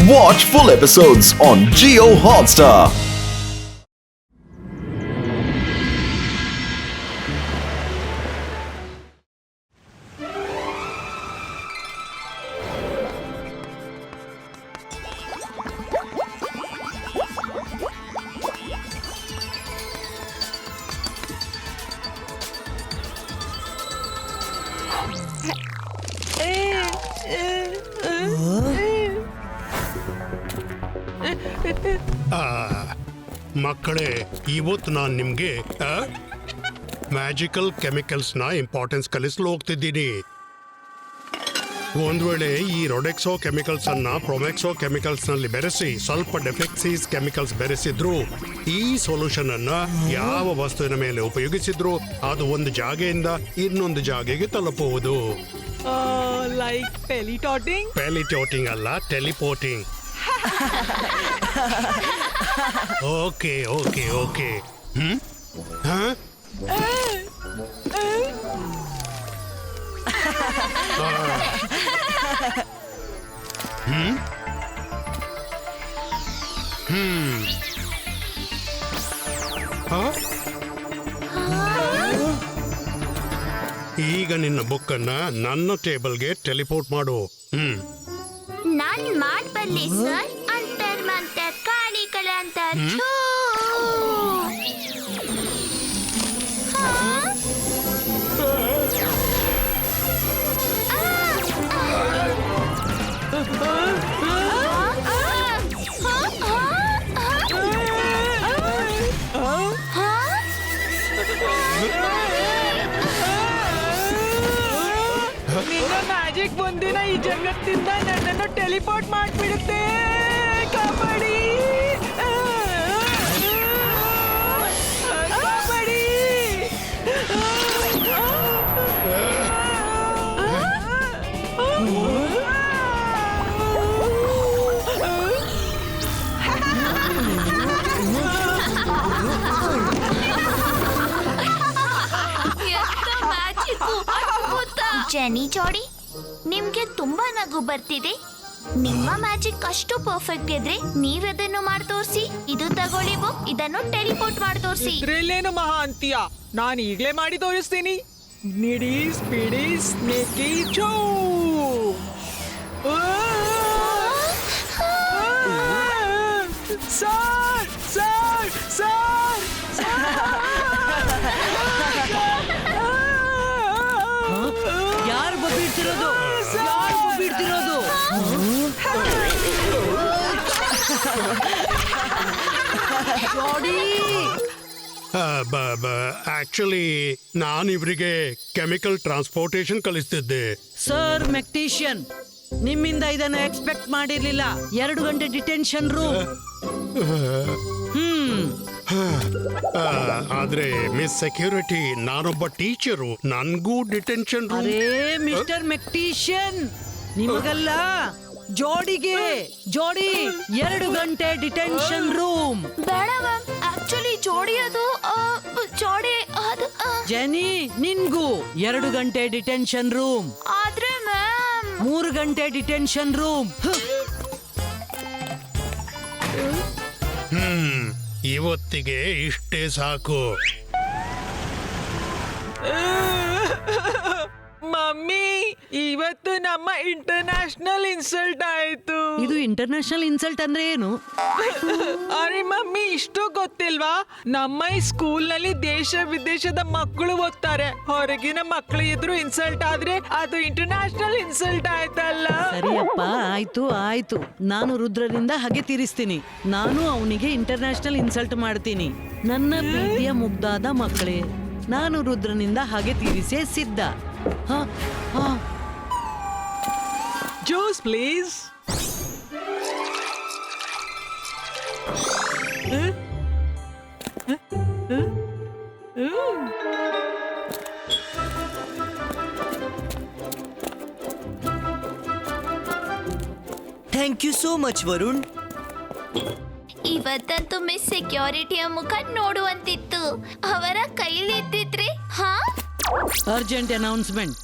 Watch full episodes on Jio Hotstar. ಮಕ್ಕಳೇ, ಇವತ್ತು ನಾನು ನಿಮಗೆ ಮ್ಯಾಜಿಕಲ್ ಕೆಮಿಕಲ್ಸ್ನ ಇಂಪಾರ್ಟೆನ್ಸ್ ಕಲಿಸಲು ಹೋಗ್ತಿದ್ದೀನಿ. ಒಂದು ವೇಳೆ ಈ ರೊಡೆಕ್ಸೋ ಕೆಮಿಕಲ್ಸ್ ಅನ್ನ ಪ್ರೊಮೆಕ್ಸೋ ಕೆಮಿಕಲ್ಸ್ ನಲ್ಲಿ ಬೆರೆಸಿ ಸ್ವಲ್ಪ ಡೆಫೆಕ್ಸಿಸ್ ಕೆಮಿಕಲ್ಸ್ ಬೆರೆಸಿದ್ರು ಈ ಸೊಲ್ಯೂಷನ್ ಅನ್ನ ಯಾವ ವಸ್ತುವಿನ ಮೇಲೆ ಉಪಯೋಗಿಸಿದ್ರು ಅದು ಒಂದು ಜಾಗೆಯಿಂದ ಇನ್ನೊಂದು ಜಾಗೆಗೆ ತಲುಪುವುದು. ಲೈಕ್ ಪೆಲಿಟೋಟಿಂಗ್? ಪೆಲಿಟೋಟಿಂಗ್ ಅಲ್ಲ, ಟೆಲಿಪೋರ್ಟಿಂಗ್. Okay okay okay. ಈಗ ನಿನ್ನ ಬುಕ್ ಅನ್ನ ನನ್ನ ಟೇಬಲ್ಗೆ ಟೆಲಿಪೋರ್ಟ್ ಮಾಡು. ನಾನ್ ಮಾಡ್ಬಲ್ಲೆ ಸರ್. ಅಂತರ್ ಮಂತರ್ ಕಾಣಿಕಲ ಅಂತರ್. ನಿನ್ನ ಮ್ಯಾಜಿಕ್ ಒಂದಿನ ಈ ಜಗತ್ತಿಂದ ನನ್ನನ್ನು ಟೆಲಿಪೋರ್ಟ್ ಮಾಡಿಬಿಡುತ್ತೆ. ಕಾಪಾಡಿ, ಕಾಪಾಡಿ. ಜೆನಿ ಜೋಡಿ, ನಿಮ್ಗೆ ತುಂಬಾ ನಗು ಬರ್ತಿದೆ. ನಿಮ್ಮ ಮ್ಯಾಜಿಕ್ ಅಷ್ಟು ಪರ್ಫೆಕ್ಟ್ ಇದ್ರೆ ನೀವದನ್ನು ಮಾಡಿ ತೋರಿಸಿ. ಇದು ತಗೊಳ್ಳಿ ಬುಕ್, ಇದನ್ನು ಟೆಲಿಪೋರ್ಟ್ ಮಾಡಿ ತೋರಿಸಿ. ಇದ್ರಲ್ಲೇನು ಮಹಾ ಅಂತೀಯ? ನಾನು ಈಗಲೇ ಮಾಡಿ ತೋರಿಸ್ತೀನಿ. ನಿಡಿ ಸ್ಪೀಡಿ ಸ್ನೇಕಿ ಚೋ. ಸರ್ ಸರ್ ಸರ್, ಯಾರು ಬಬ್ಬಿಡ್ತಿರೋದು? ಯಾರು ಬಬ್ಬಿಡ್ತಿರೋದು? ಆಕ್ಚುಲಿ ನಾನು ಇವರಿಗೆ ಕೆಮಿಕಲ್ ಟ್ರಾನ್ಸ್ಪೋರ್ಟೇಷನ್ ಕಲಿಸ್ತಿದ್ದೆ. ಸರ್ ಮೆಕ್ಟಿಷಿಯನ್, ನಿಮ್ಮಿಂದ ಇದನ್ನು ಎಕ್ಸ್ಪೆಕ್ಟ್ ಮಾಡಿರ್ಲಿಲ್ಲ. 2 ಗಂಟೆ ಡಿಟೆನ್ಷನ್ ರೂಮ್. ಆದ್ರೆ ಮಿಸ್ ಸೆಕ್ಯೂರಿಟಿ, ನಾನೊಬ್ಬ ಟೀಚರು, ನನ್ಗೂ ಡಿಟೆನ್ಷನ್ ರೂಮ್. ಅರೇ ಮಿಸ್ಟರ್ ಮೆಕ್ಟಿಷಿಯನ್, ನಿಮಗಲ್ಲ ಜೋಡಿಗೆ. ಜೋಡಿ 2 ಗಂಟೆ ಡಿಟೆನ್ಷನ್ ರೂಮ್. ಬೇಡ ಮ್ಯಾಮ್, ಆಕ್ಚುಲಿ ಜೋಡಿ ಅದು ಜೋಡಿ ಅದು. ಜೆನಿ, ನಿನ್ಗೂ 2 ಗಂಟೆ ಡಿಟೆನ್ಷನ್ ರೂಮ್. ಆದ್ರೆ ಮ್ಯಾಮ್ 3 ಗಂಟೆ ಡಿಟೆನ್ಷನ್ ರೂಮ್. ಇವತ್ತಿಗೆ ಇಷ್ಟೇ ಸಾಕು. ಮಮ್ಮಿ, ಇವತ್ತು ನಮ್ಮ ಇಂಟರ್ನ್ಯಾಷನಲ್ ಇನ್ಸಲ್ಟ್ ಆಯ್ತು. ಇದು ಇಂಟರ್ನ್ಯಾಷನಲ್ ಇನ್ಸಲ್ಟ್ ಅಂದ್ರೆ ಏನು? ಅರೆ ಮಮ್ಮಿ, ಇಷ್ಟು ಗೊತ್ತಿಲ್ವಾ? ನಮ್ಮ ಈ ಸ್ಕೂಲ್ ನಲ್ಲಿ ದೇಶ ವಿದೇಶದ ಮಕ್ಕಳು ಓದ್ತಾರೆ. ಹೊರಗಿನ ಮಕ್ಕಳು ಎದುರು ಇನ್ಸಲ್ಟ್ ಆದ್ರೆ ಅದು ಇಂಟರ್ನ್ಯಾಷನಲ್ ಇನ್ಸಲ್ಟ್ ಆಯ್ತಲ್ಲ. ಸರಿಯಪ್ಪ, ಆಯ್ತು ಆಯ್ತು. ನಾನು ರುದ್ರರಿಂದ ಹಾಗೆ ತೀರಿಸ್ತೀನಿ. ನಾನು ಅವನಿಗೆ ಇಂಟರ್ನ್ಯಾಷನಲ್ ಇನ್ಸಲ್ಟ್ ಮಾಡ್ತೀನಿ. ನನ್ನ ಪ್ರೀತಿಯ ಮುಗ್ಧಾದ ಮಕ್ಕಳೇ, ನಾನು ರುದ್ರನಿಂದ ಹಾಗೆ ತೀರಿಸೇ ಸಿದ್ಧ. Juice please. Thank you so much Varun. ಇವತ್ತಂತೂ ಮಿಸ್ ಸೆಕ್ಯೂರಿಟಿಯ ಮುಖ ನೋಡುವಂತಿತ್ತು. ಅವರ ಕೈಲಿದ್ದಿದ್ರೆ ಅರ್ಜೆಂಟ್ ಅನೌನ್ಸ್ಮೆಂಟ್.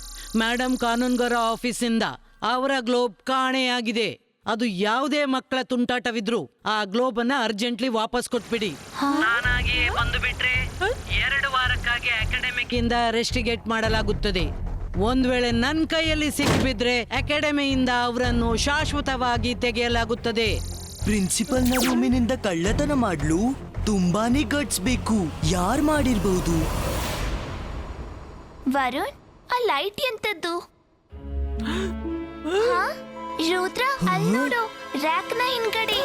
ಮೇಡಮ್ ಕಾನೂನ್ಗೋರ ಆಫೀಸಿಂದ ಅವರ ಗ್ಲೋಬ್ ಕಾಣೆಯಾಗಿದೆ. ಅದು ಯಾವುದೇ ಮಕ್ಕಳ ತುಂಟಾಟವಿದ್ರು ಆ ಗ್ಲೋಬ್ ಅನ್ನ ಅರ್ಜೆಂಟ್ಲಿ ವಾಪಸ್ ಕೊಟ್ಬಿಡಿ. ನಾನಾಗಿಯೇ ಬಂದು ಬಿಟ್ರೆ 2 ವಾರಕ್ಕಾಗಿ ಅಕಾಡೆಮಿಕ್ ಇಂದ ರೆಸ್ಟಿಗೇಟ್ ಮಾಡಲಾಗುತ್ತದೆ. ಒಂದ್ ವೇಳೆ ನನ್ ಕೈಯಲ್ಲಿ ಸಿಕ್ಕಿಬಿದ್ರೆ ಅಕಾಡೆಮಿಯಿಂದ ಅವರನ್ನು ಶಾಶ್ವತವಾಗಿ ತೆಗೆಯಲಾಗುತ್ತದೆ. ಪ್ರಿನ್ಸಿಪಲ್ನ ರೂಮಿನಿಂದ ಕಳ್ಳತನ ಮಾಡ್ಲು ತುಂಬಾನೇ ಗಟ್ಸ್ ಬೇಕು. ಯಾರ್ ಮಾಡಿರ್ಬಹುದು? ವರುಣ್, ಆ ಲೈಟ್ ಎಂತದ್ದು? ಹಾ? ರುದ್ರ, ಅಲ್ಲಿ ನೋಡು, ರ್ಯಾಕ್ನ ಹಿಂದ್ಗಡೆ.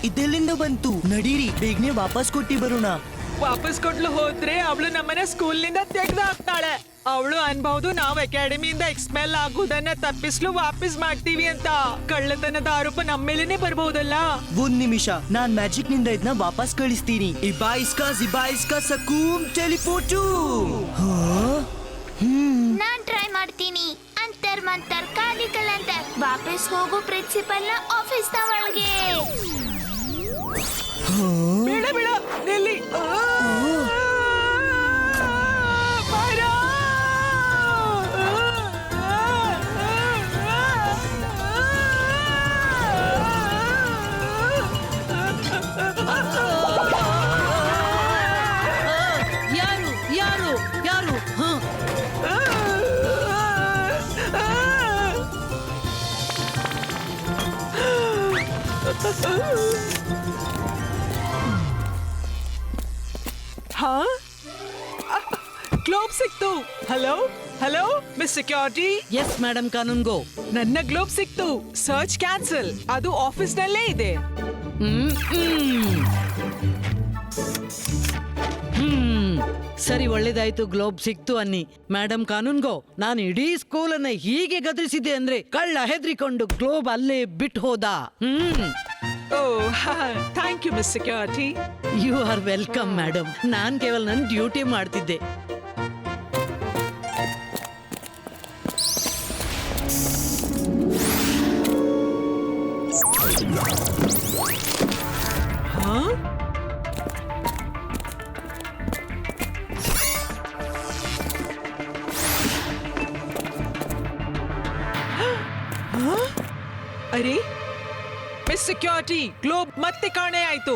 ಇದೆಲ್ಲಿಂದ ಬಂತು? ನಡೀರಿ, ಬೇಗನೆ ವಾಪಸ್ ಕೊಟ್ಟಿ ಬರೋಣ. ವಾಪಸ್ ಕೊಟ್ಲು ಹೋದ್ರೆ ಅವಳು ನಮ್ಮನ್ನ ಸ್ಕೂಲ್ನಿಂದ ತೆಗೆದು ಹಾಕ್ತಾಳೆ. ಅವಳು ಅನ್ಬಹುದು ನಾವು ಅಕಾಡೆಮಿಯಿಂದ ಎಕ್ಸ್ಪೆಲ್ ಆಗುವುದನ್ನ ತಪ್ಪಿಸ್ಲು ವಾಪಸ್ ಮಾಡ್ತೀವಿ ಅಂತ. ಕಳ್ಳತನದ ಆರೋಪ ನಮ್ಮ ಮೇಲೇನೆ ಬರ್ಬಹುದಲ್ಲ. ಒಂದ್ ನಿಮಿಷ, ನಾನ್ ಮ್ಯಾಜಿಕ್ ನಿಂದ ಇದನ್ನ ವಾಪಸ್ ಕಳಿಸ್ತೀನಿ. ಇಬಾಯಿಸ್ಕಾ ಸಕೂಮ್ ಟೆಲಿಪೋರ್ಟು. ನಾನ್ ಟ್ರೈ ಮಾಡ್ತೀನಿ. ಅಂತರ್ ಮಂತರ್ ಕಾಲಿ ಕಲಂತರ್. ವಾಪಸ್ ಹೋಗು ಪ್ರಿನ್ಸಿಪಲ್ನ ಆಫೀಸ್ನ ಒಳಗೆ. ಬೇಡ ಬೇಡ, ನಿಲ್ಲಿ. ಯಾರು ಯಾರು ಯಾರು? ಹಾ, ಗ್ಲೋಬ್ ಸಿಕ್ತು. Hello hello miss security. Yes madam, Kanungo. ನನ್ನ ಗ್ಲೋಬ್ ಸಿಕ್ತು. Search cancel. ಅದು ಆಫೀಸ್ ನಲ್ಲೇ ಇದೆ. ಸರಿ, ಒಳ್ಳೇದಾಯ್ತು, ಗ್ಲೋಬ್ ಸಿಕ್ತು ಅನ್ನಿ. ಮೇಡಮ್ ಕಾನೂನ್ಗೋ, ನಾನು ಇಡೀ ಸ್ಕೂಲ್ ಅನ್ನ ಹೀಗೆ ಗದರಿಸಿದೆ ಅಂದ್ರೆ ಕಳ್ಳ ಹೆದ್ರಿಕೊಂಡು ಗ್ಲೋಬ್ ಅಲ್ಲೇ ಬಿಟ್ಟು ಹೋದ. Oh, thank you miss security. You are welcome madam. ನಾನ್ ಕೇವಲ ನನ್ನ ಡ್ಯೂಟಿ ಮಾಡ್ತಿದ್ದೆ. ಹಾ, ಅರೆ ಮಿಸ್ ಸೆಕ್ಯೂರಿಟಿ, ಗ್ಲೋಬ್ ಮತ್ತೆ ಕಾಣೆ ಆಯ್ತು.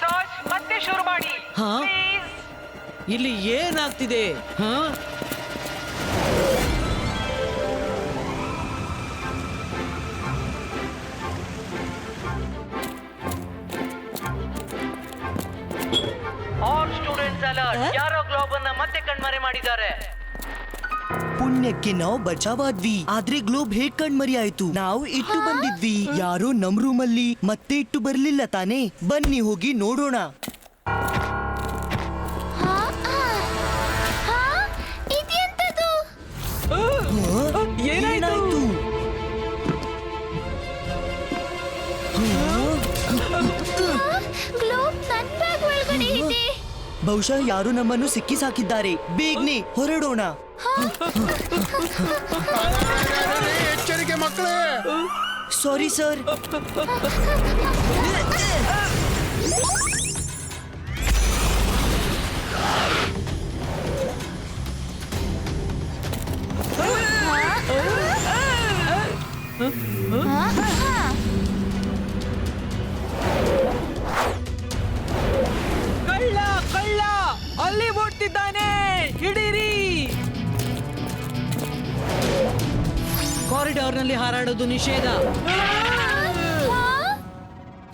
ಸರ್ಚ್ ಮತ್ತೆ ಶುರು ಮಾಡಿ. ಹಾ, ಇಲ್ಲಿ ಏನಾಗ್ತಿದೆ? ಹಾ, ಆಲ್ ಸ್ಟೂಡೆಂಟ್ಸ್ ಅಲರ್ಟ್. ಯಾರೋ ಗ್ಲೋಬ್ ಅನ್ನ ಮತ್ತೆ ಕಣ್ಮರೆ ಮಾಡಿದ್ದಾರೆ. ಪುಣ್ಯಕ್ಕೆ ನಾವು ಬಚಾವಾದ್ವಿ. ಆದ್ರೆ ಗ್ಲೋಬ್ ಹೇಗ್ ಕಣ್ಮರಿ ಆಯ್ತು? ನಾವು ಇಟ್ಟು ಬಂದಿದ್ವಿ. ಯಾರೋ ನಮ್ ರೂಮಲ್ಲಿ ಮತ್ತೆ ಇಟ್ಟು ಬರ್ಲಿಲ್ಲ ತಾನೇ? ಬನ್ನಿ ಹೋಗಿ ನೋಡೋಣ. ಹಾ, ಹಾ, ಇದೆಂತದು? ಏನಾಯ್ತು? ಗ್ಲೋಬ್ ನನ್ ಬ್ಯಾಗ್ ಒಳಗಡೆ ಇದೆ. ಬಹುಶಃ ಯಾರು ನಮ್ಮನ್ನು ಸಿಕ್ಕಿಸಾಕಿದ್ದಾರೆ. ಬೇಗನೆ ಹೊರಡೋಣ. ಎಚ್ಚರಿಕೆ ಮಕ್ಕಳೇ. Sorry sir. ಕಳ್ಳ ಕಳ್ಳ ಅಲ್ಲಿ ಓಡ್ತಿದ್ದಾನೆ, ಹಿಡೀರಿ. ಕಾರಿಡಾರ್ ನಲ್ಲಿ ಹಾರಾಡೋದು ನಿಷೇಧ.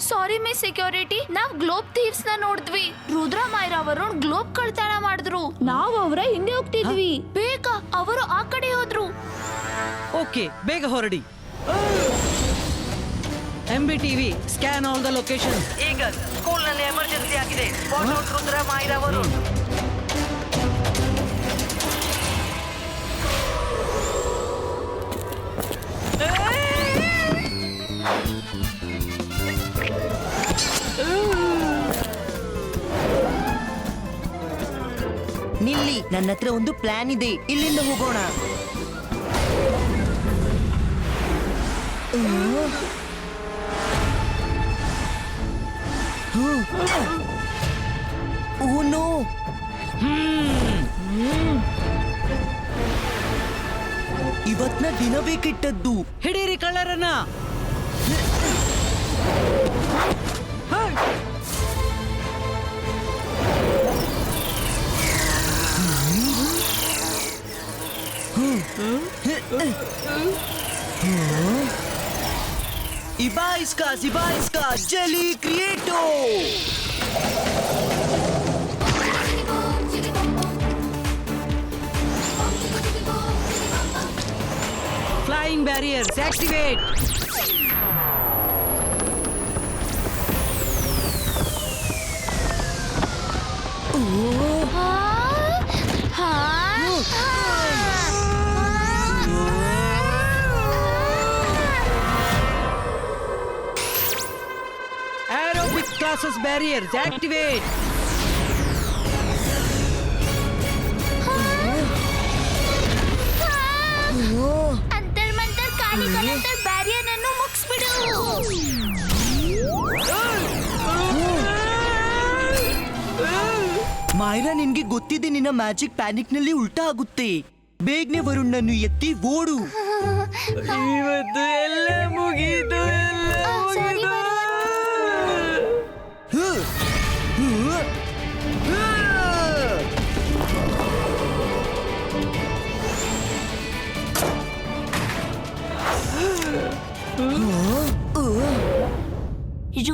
ಸಾರಿ ಮಿಸ್ ಸೆಕ್ಯೂರಿಟಿ, ನಾವ್ ಗ್ಲೋಬ್ ಥೀವ್ಸ್ ನ ನೋಡಿದ್ವಿ. ರುದ್ರ ಮಾಯ್ರಾ ವರುಣ್ ಗ್ಲೋಬ್ ಕಳ್ತನ ಮಾಡಿದ್ರು. ನಾವ್ ಅವರ ಹಿಂದೆ ಹೋಗ್ತಿದ್ವಿ. ಬೇಗ, ಅವರು ಆ ಕಡೆ ಹೋದ್ರು. ಓಕೆ, ಬೇಗ ಹೊರಡಿ. MBTV scan all the location. ಈಗ ಸ್ಕೂಲ್ ನಲ್ಲಿ ಎಮರ್ಜೆನ್ಸಿ ಆಗಿದೆ. Spot out Rudra Mayra Varun. ನಿಲ್ಲಿ, ನನ್ನ ಹತ್ರ ಒಂದು ಪ್ಲಾನ್ ಇದೆ. ಇಲ್ಲಿಂದ ಹೋಗೋಣ. Oh no. ಇವತ್ನ ದಿನವೇ ಕೆಟ್ಟದ್ದು. ಹಿಡೀರಿ ಕಳ್ಳರನ್ನ. Ibaiska, Jelly Creato! Flying barriers activate. Aerobic classes barriers activate. ಅಂತರ್ ಮಂತರ್ ಕಾಲಿಗಳಂತರ್ ಬ್ಯಾರಿಯರ್ ಅನ್ನು ಮುಗಿಸ್ಬಿಡು. ಮಾಯರಾ, ನಿನ್ಗೆ ಗೊತ್ತಿದೆ ನಿನ್ನ ಮ್ಯಾಜಿಕ್ ಪ್ಯಾನಿಕ್ ನಲ್ಲಿ ಉಲ್ಟಾ ಆಗುತ್ತೆ. ಬೇಗನೆ ವರುಣ್ ಎತ್ತಿ ಓಡು. ಇವತ್ತು ಎಲ್ಲ ಮುಗೀತು, ಎಲ್ಲ ಸರಿ, ಮುಗೀತು.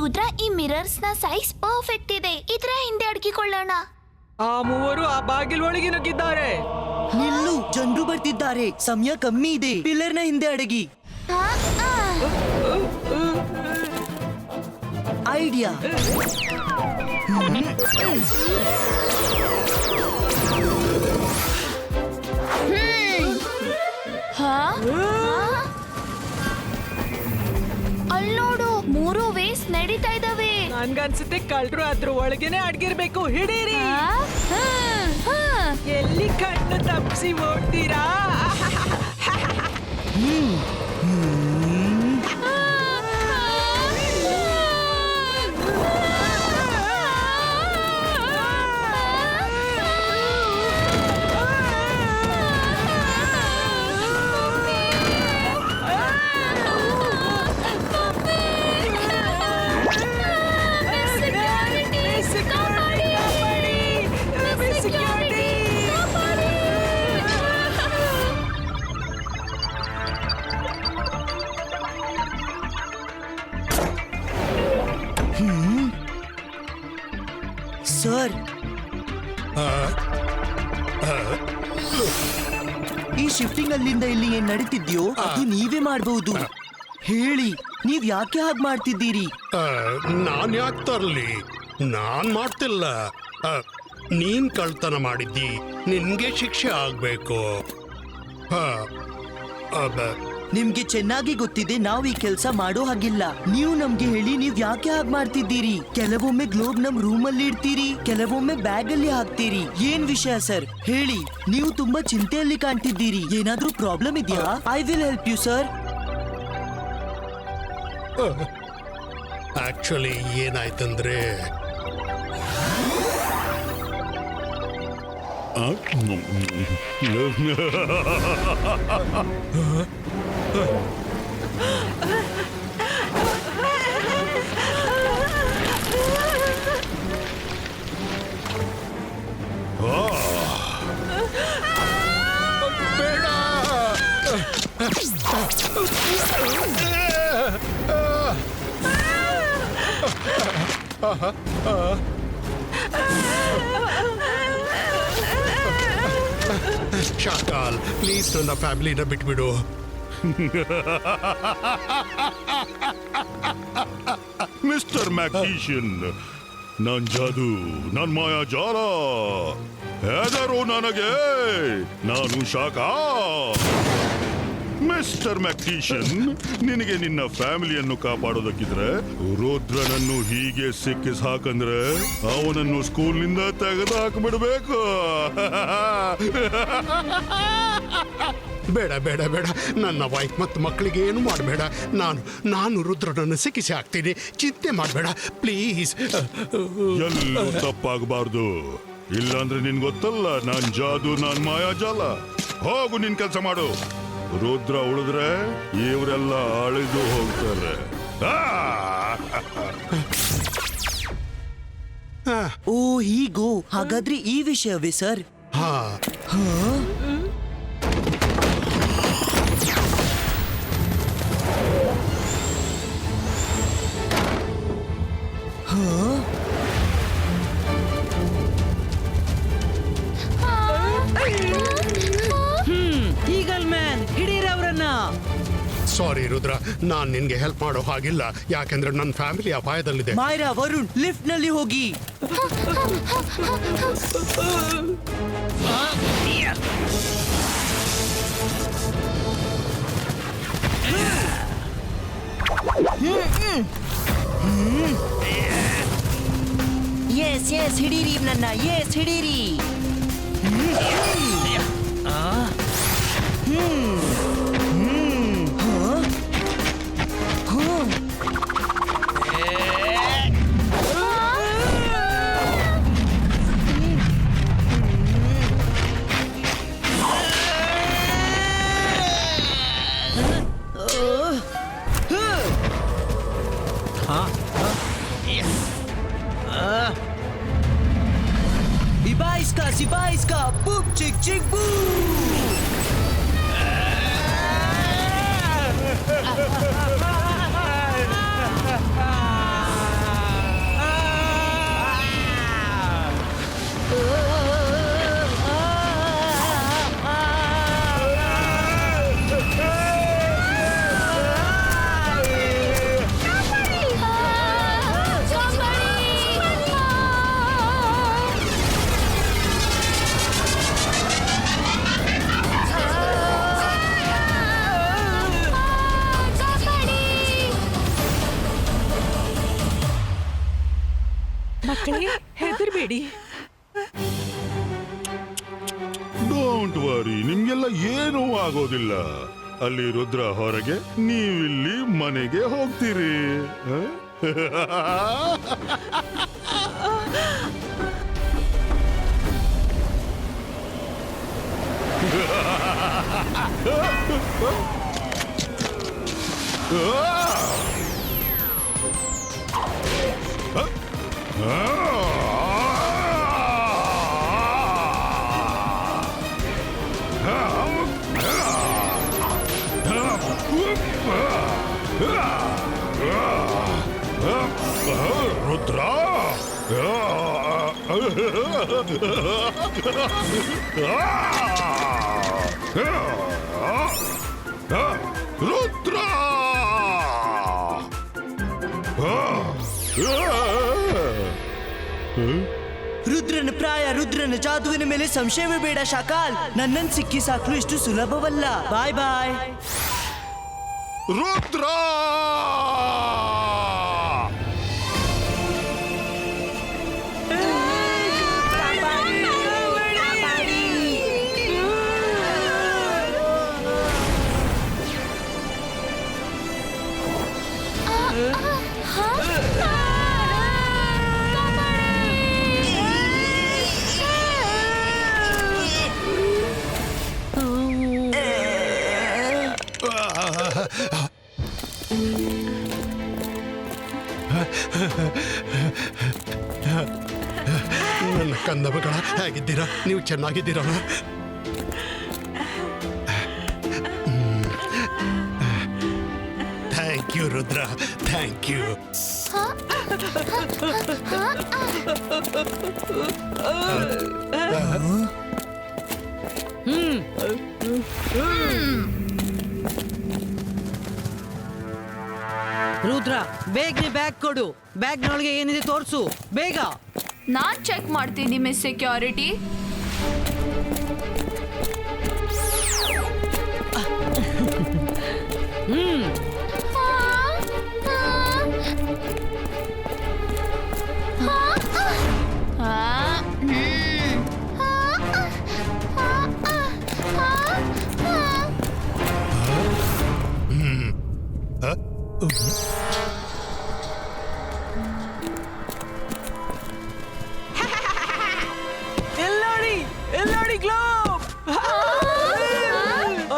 ರುದ್ರ, ಈ ಮಿರರ್ಸ್ ನ ಸೈಜ್ ಪರ್ಫೆಕ್ಟ್ ಇದೆ. ಇದ್ರ ಹಿಂದೆ ಅಡಗಿಕೊಳ್ಳೋಣ. ಆ ಮೂವರು ಆ ಬಾಗಿಲು ಒಳಗೆ ನುಗ್ಗಿದ್ದಾರೆ. ನಿಲ್ಲು, ಜನರು ಬರ್ತಿದ್ದಾರೆ. ಸಮಯ ಕಮ್ಮಿ ಇದೆ. ಪಿಲ್ಲರ್ ನ ಹಿಂದೆ ಅಡಗಿ. ಐಡಿಯಾ. ಅಲ್ಲೋಡು, 3 ವೇಸ್ ನಡೀತಾ ಇದಾವೆ. ನನ್ಗನ್ಸುತ್ತೆ ಕಳ್ರು ಅದ್ರ ಒಳಗೇನೆ ಅಡ್ಗಿರ್ಬೇಕು. ಹಿಡೀರಿ. ಎಲ್ಲಿ ಕಣ್ಣು ತಪ್ಪಿಸಿ ಓಡ್ತೀರಾ? ಸರ್, ಈ ಶಿಫ್ಟಿಂಗ್ ಅಲ್ಲಿಂದ ಇಲ್ಲಿ ಏನ್ ನಡೀತಿದ್ಯೋ ಅದು ನೀವೇ ಮಾಡಬಹುದು. ಹೇಳಿ, ನೀವ್ ಯಾಕೆ ಹಾಗೆ ಮಾಡ್ತಿದ್ದೀರಿ? ನಾನ್ ಯಾಕೆ ತರ್ಲಿ? ನಾನ್ ಮಾಡ್ತಿಲ್ಲ. ನೀನ್ ಕಳ್ತನ ಮಾಡಿದ್ದಿ, ನಿನ್ಗೆ ಶಿಕ್ಷೆ ಆಗ್ಬೇಕು. ನಿಮ್ಗೆ ಚೆನ್ನಾಗಿ ಗೊತ್ತಿದೆ ನಾವು ಈ ಕೆಲಸ ಮಾಡೋ ಹಾಗಿಲ್ಲ. ನೀವು ನಮ್ಗೆ ಹೇಳಿ, ನೀವ್ ಯಾಕೆ ಹಾಗೆ ಮಾಡ್ತಿದ್ದೀರಿ? ಕೆಲವೊಮ್ಮೆ ಗ್ಲೋಬ್ ನಮ್ ರೂಮ್ ಅಲ್ಲಿ ಇಡ್ತೀರಿ, ಕೆಲವೊಮ್ಮೆ ಬ್ಯಾಗ್ ಅಲ್ಲಿ ಹಾಕ್ತೀರಿ. ಏನ್ ವಿಷಯ ಸರ್? ಹೇಳಿ. ನೀವು ತುಂಬಾ ಚಿಂತೆಯಲ್ಲಿ ಕಾಣ್ತಿದ್ದೀರಿ. ಏನಾದ್ರೂ ಪ್ರಾಬ್ಲಮ್ ಇದೆಯಾ? I will help you sir. Actually ಏನಾಯ್ತಂದ್ರೆ, ಶಾಕಾಲ್, ಪ್ಲೀಸ್ ನನ್ನ ಫ್ಯಾಮಿಲಿನ ಬಿಟ್ಬಿಡು. ಮಿಸ್ಟರ್ ಮ್ಯಾಗ್ನೀಷಿಯನ್, ನನ್ ಜಾದು, ನನ್ ಮಾಯಾಜಾಲ ಹೆದರು ನನಗೆ. ನಾನು ಶಾಖ. ಮಿಸ್ಟರ್ ಮ್ಯಾಗ್ನೀಷಿಯನ್, ನಿನಗೆ ನಿನ್ನ ಫ್ಯಾಮಿಲಿಯನ್ನು ಕಾಪಾಡೋದಕ್ಕಿದ್ರೆ ರುದ್ರನನ್ನು ಹೀಗೆ ಸಿಕ್ಕಿಸ್ ಹಾಕಂದ್ರೆ ಅವನನ್ನು ಸ್ಕೂಲ್ನಿಂದ ತೆಗೆದು ಹಾಕಿಬಿಡ್ಬೇಕು. ಬೇಡ ಬೇಡ ಬೇಡ, ನನ್ನ ವೈಫ್ ಮತ್ತು ಮಕ್ಕಳಿಗೆ ಏನು ಮಾಡಬೇಡ. ನಾನು ರುದ್ರನನ್ನು ಸಿಕ್ಕಿಸಿ ಹಾಕ್ತೀನಿ. ಚಿಂತೆ ಮಾಡಬೇಡ ಪ್ಲೀಸ್. ಎಲ್ಲೂ ತಪ್ಪಾಗಬಾರ್ದು. ಇಲ್ಲಾಂದ್ರೆ ನಿನ್ ಗೊತ್ತಲ್ಲ, ನಾನ್ ಜಾದು, ನಾನ್ ಮಾಯಾಜಾಲ. ಹೋಗು, ನಿನ್ ಕೆಲಸ ಮಾಡು. ರುದ್ರ ಉಳಿದ್ರೆ ಇವರೆಲ್ಲ ಅಳಿದು ಹೋಗ್ತಾರೆ. ಓ ಹೀಗೋ, ಹಾಗಾದ್ರೆ ಈ ವಿಷಯವೇ ಸರ್? ಹಾ ಈಗಲ್ ಮ್ಯಾನ್, ಹಿಡೀರವ್ರನ್ನ. ಸಾರಿ ರುದ್ರ, ನಾನ್ ನಿನ್ಗೆ ಹೆಲ್ಪ್ ಮಾಡೋ ಹಾಗಿಲ್ಲ, ಯಾಕೆಂದ್ರೆ ನನ್ನ ಫ್ಯಾಮಿಲಿ ಅಪಾಯದಲ್ಲಿದೆ. ಮಾಯರಾ, ವರುಣ್, ಲಿಫ್ಟ್ ನಲ್ಲಿ ಹೋಗಿ. ಎಸ್ ಎಸ್, ಹಿಡೀರಿ ನನ್ನ, S ಹಿಡೀರಿ. Ibaiska, boom, chick, chick, boom! ಮಕ್ಕಳೇ, ಹೆದರ್ಬೇಡಿ. ಡೋಂಟ್ ವರಿ, ನಿಮ್ಗೆಲ್ಲ ಏನೂ ಆಗೋದಿಲ್ಲ. ಅಲ್ಲಿ ರುದ್ರ ಹೊರಗೆ, ನೀವಿಲ್ಲಿ ಮನೆಗೆ ಹೋಗ್ತೀರಿ. ರುದ್ರ, ರುದ್ರ, ರುದ್ರನ ಪ್ರಾಯ, ರುದ್ರನ ಜಾದುವಿನ ಮೇಲೆ ಸಂಶಯವೇ ಬೇಡ ಶಾಕಾಲ್. ನನ್ನನ್ನು ಸಿಕ್ಕಿ ಸಾಕಲು ಇಷ್ಟು ಸುಲಭವಲ್ಲ. ಬಾಯ್ ಬಾಯ್. ರುದ್ರ. ನನ್ನ ಕಂದ ಮಗಳ, ಹೇಗಿದ್ದೀರಾ? ನೀವು ಚೆನ್ನಾಗಿದ್ದೀರಾ? Thank you Rudra, thank you. Rudra, ಬೇಗನೆ ಬ್ಯಾಗ್ ಕೊಡು. ಬ್ಯಾಗ್ನೊಳಗೆ ಏನಿದೆ ತೋರ್ಸು, ಬೇಗ. ನಾನ್ ಚೆಕ್ ಮಾಡ್ತೀನಿ ಮಿಸ್ ಸೆಕ್ಯೂರಿಟಿ. ಎಲ್ಲೋಡಿ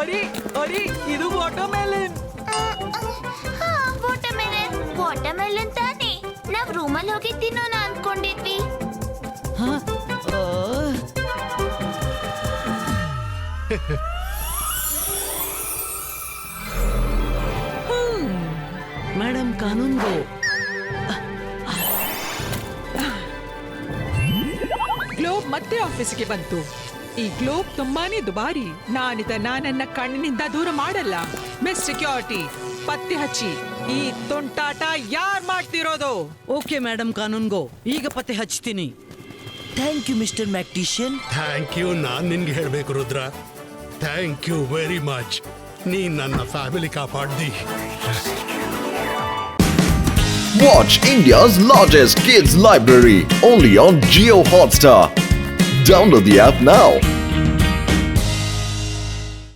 ಅರಿ ಅರಿ ಇದು ವಾಟರ್ಮೆಲನ್. ವಾಟರ್ಮೆಲನ್ ತಾನೆ. ನಾವ್ ರೂಮಲ್ಲಿ ಹೋಗಿ ತಿನ್ನೋಣ ಅನ್ಕೊಂಡಿದ್ವಿ. ಹ? ಆ. ಮೇಡಮ್ ಕಾನೂನ್ಗೋ. ಗ್ಲೋಬ್ ಮತ್ತೆ ಆಫೀಸ್ಗೆ ಬಂತು. ಈ ಗ್ಲೋಬ್ ತುಂಬಾನೇ ದುಬಾರಿ. ನಾನನ್ನ ಕಣ್ಣಿನಿಂದ ದೂರ ಮಾಡಲ್ಲ. ಮಿಸ್ ಸೆಕ್ಯೂರಿಟಿ, ಪತ್ತೆ ಹಚ್ಚಿ ಈ ತುಂಟಾಟ ಯಾರ್ ಮಾಡ್ತಿರೋದು? ಓಕೆ ಮೇಡಮ್ ಕಾನೂನ್ಗೋ, ಈಗ ಪತ್ತೆ ಹಚ್ತೀನಿ. Thank you mister magician. Thank you. ನಾನ್ ನಿನ್ಗೆ ಹೇಳ್ಬೇಕು Rudra, thank you very much. ನೀನ್ ನನ್ನ ಫ್ಯಾಮಿಲಿ ಕಾಪಾಡ್ದಿ. Watch India's largest kids library only on Jio Hotstar. Download the app now.